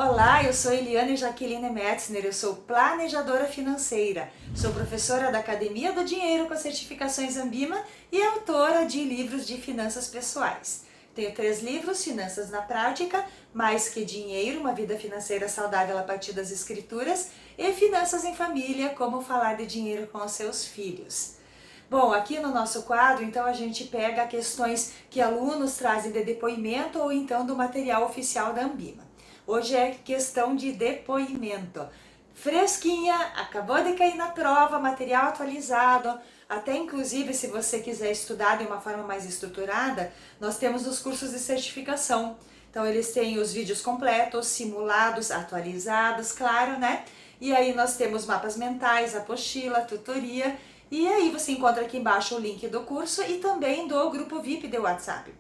Olá, eu sou Eliane Jaqueline Metzner, eu sou planejadora financeira, sou professora da Academia do Dinheiro com certificações Ambima e autora de livros de finanças pessoais. Tenho 3 livros, Finanças na Prática, Mais que Dinheiro, uma vida financeira saudável a partir das escrituras e Finanças em Família, como falar de dinheiro com os seus filhos. Bom, aqui no nosso quadro, então, a gente pega questões que alunos trazem de depoimento ou então do material oficial da Ambima. Hoje é questão de depoimento. Fresquinha, acabou de cair na prova, material atualizado. Até inclusive, se você quiser estudar de uma forma mais estruturada, nós temos os cursos de certificação. Então, eles têm os vídeos completos, simulados, atualizados, claro, né? E aí nós temos mapas mentais, apostila, tutoria. E aí você encontra aqui embaixo o link do curso e também do grupo VIP de WhatsApp.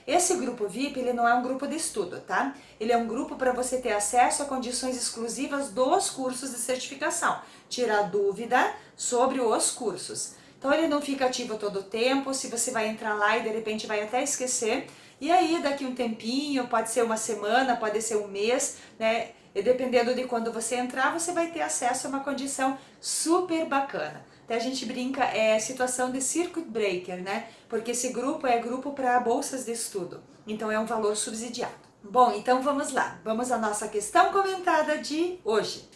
Esse grupo VIP, ele não é um grupo de estudo, tá? Ele é um grupo para você ter acesso a condições exclusivas dos cursos de certificação, tirar dúvida sobre os cursos. Então ele não fica ativo todo o tempo, se você vai entrar lá e de repente vai até esquecer, e aí daqui um tempinho, pode ser uma semana, pode ser um mês, né? E dependendo de quando você entrar, você vai ter acesso a uma condição super bacana. Até a gente brinca, é situação de circuit breaker, né? Porque esse grupo é grupo para bolsas de estudo, então é um valor subsidiado. Bom, então vamos lá, vamos à nossa questão comentada de hoje.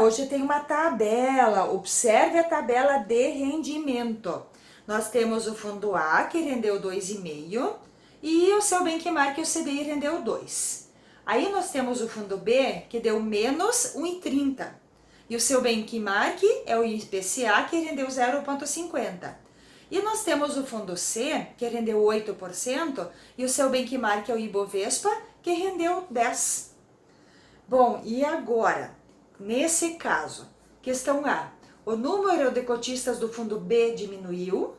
Hoje tem uma tabela, observe a tabela de rendimento. Nós temos o fundo A, que rendeu 2,5, e o seu benchmark, o CDI, rendeu 2. Aí nós temos o fundo B, que deu menos 1,30. E o seu benchmark é o IPCA, que rendeu 0,50. E nós temos o fundo C, que rendeu 8%, e o seu benchmark é o Ibovespa, que rendeu 10%. Bom, e agora, nesse caso, questão A, o número de cotistas do fundo B diminuiu.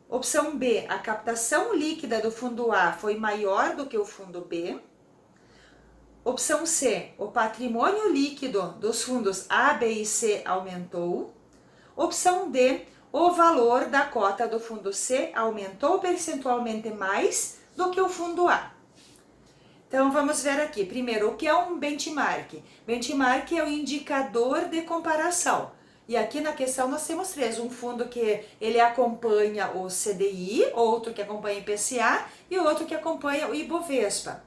Opção B, a captação líquida do fundo A foi maior do que o fundo B. Opção C, o patrimônio líquido dos fundos A, B e C aumentou. Opção D, o valor da cota do fundo C aumentou percentualmente mais do que o fundo A. Então vamos ver aqui, primeiro, o que é um benchmark? Benchmark é o indicador de comparação. E aqui na questão nós temos 3, um fundo que ele acompanha o CDI, outro que acompanha o IPCA e outro que acompanha o Ibovespa.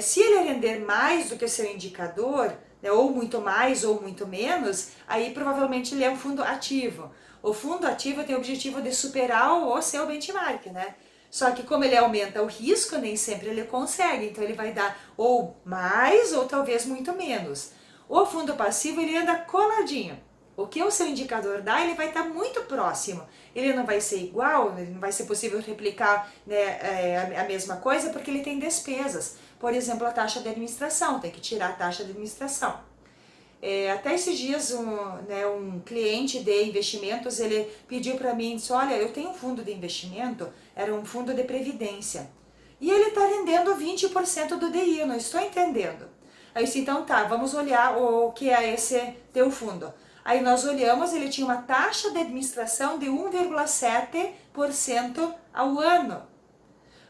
Se ele render mais do que o seu indicador, né, ou muito mais ou muito menos, aí provavelmente ele é um fundo ativo. O fundo ativo tem o objetivo de superar o seu benchmark, né? Só que como ele aumenta o risco, nem sempre ele consegue, então ele vai dar ou mais ou talvez muito menos. O fundo passivo ele anda coladinho. O que o seu indicador dá, ele vai estar muito próximo. Ele não vai ser igual, não vai ser possível replicar, né, a mesma coisa porque ele tem despesas. Por exemplo, a taxa de administração, tem que tirar a taxa de administração. Até esses dias um cliente de investimentos, ele pediu para mim, disse, olha, eu tenho um fundo de investimento, era um fundo de previdência, e ele está rendendo 20% do DI, eu não estou entendendo. Aí eu disse, então tá, vamos olhar o que é esse teu fundo. Aí nós olhamos, ele tinha uma taxa de administração de 1,7% ao ano.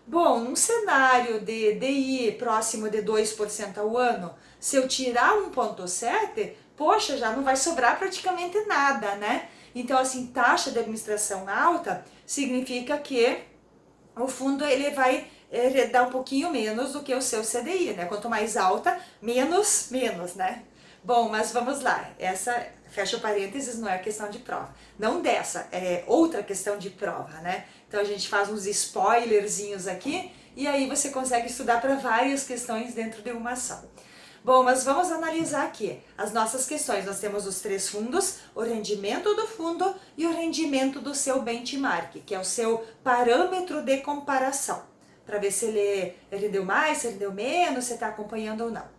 Bom, num cenário de DI próximo de 2% ao ano, se eu tirar 1,7%, poxa, já não vai sobrar praticamente nada, né? Então, assim, taxa de administração alta significa que o fundo ele vai dar um pouquinho menos do que o seu CDI, né? Quanto mais alta, menos, né? Bom, mas vamos lá, essa, fecha o parênteses, não é questão de prova. Não dessa, é outra questão de prova, né? Então a gente faz uns spoilerzinhos aqui e aí você consegue estudar para várias questões dentro de uma só. Bom, mas vamos analisar aqui as nossas questões. Nós temos os 3 fundos, o rendimento do fundo e o rendimento do seu benchmark, que é o seu parâmetro de comparação, para ver se ele rendeu mais, se rendeu menos, se está acompanhando ou não.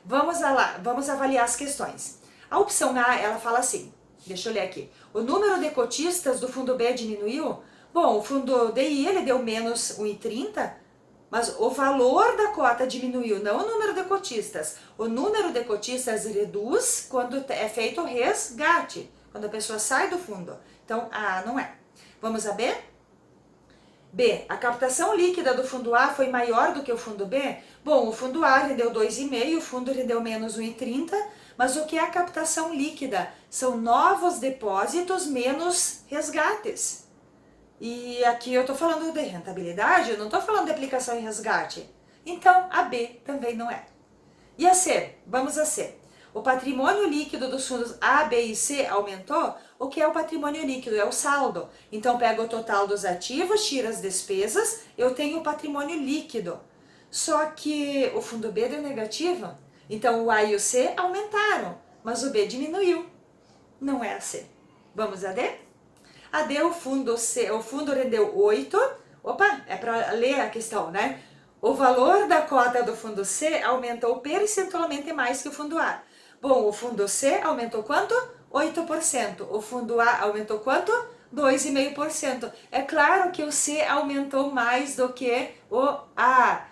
Vamos lá, vamos avaliar as questões. A opção A, ela fala assim, deixa eu ler aqui. O número de cotistas do fundo B diminuiu? Bom, o fundo DI, ele deu menos 1,30, mas o valor da cota diminuiu, não o número de cotistas. O número de cotistas reduz quando é feito o resgate, quando a pessoa sai do fundo. Então, A não é. Vamos a B? B, a captação líquida do fundo A foi maior do que o fundo B? Bom, o fundo A rendeu 2,5, o fundo rendeu menos 1,30, mas o que é a captação líquida? São novos depósitos menos resgates. E aqui eu estou falando de rentabilidade, eu não estou falando de aplicação e resgate. Então, a B também não é. E a C? Vamos a C. O patrimônio líquido dos fundos A, B e C aumentou? O que é o patrimônio líquido? É o saldo. Então, pega o total dos ativos, tira as despesas, eu tenho o patrimônio líquido. Só que o fundo B deu negativo. Então, o A e o C aumentaram, mas o B diminuiu. Não é a C. Vamos a D? A D, o fundo rendeu 8. Opa, é para ler a questão, né? O valor da cota do fundo C aumentou percentualmente mais que o fundo A. Bom, o fundo C aumentou quanto? 8%. O fundo A aumentou quanto? 2,5%. É claro que o C aumentou mais do que o A.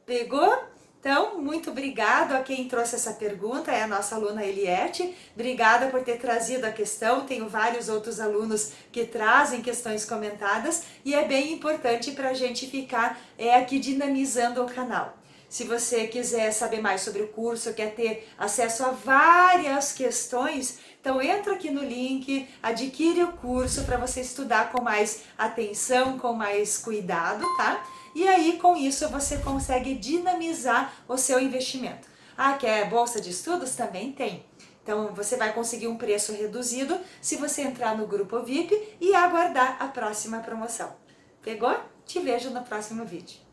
Pegou? Então, muito obrigado a quem trouxe essa pergunta, é a nossa aluna Eliette. Obrigada por ter trazido a questão. Tenho vários outros alunos que trazem questões comentadas e é bem importante para a gente ficar aqui dinamizando o canal. Se você quiser saber mais sobre o curso, quer ter acesso a várias questões, então entra aqui no link, adquire o curso para você estudar com mais atenção, com mais cuidado, tá? E aí, com isso, você consegue dinamizar o seu investimento. Ah, quer bolsa de estudos? Também tem. Então, você vai conseguir um preço reduzido se você entrar no grupo VIP e aguardar a próxima promoção. Pegou? Te vejo no próximo vídeo.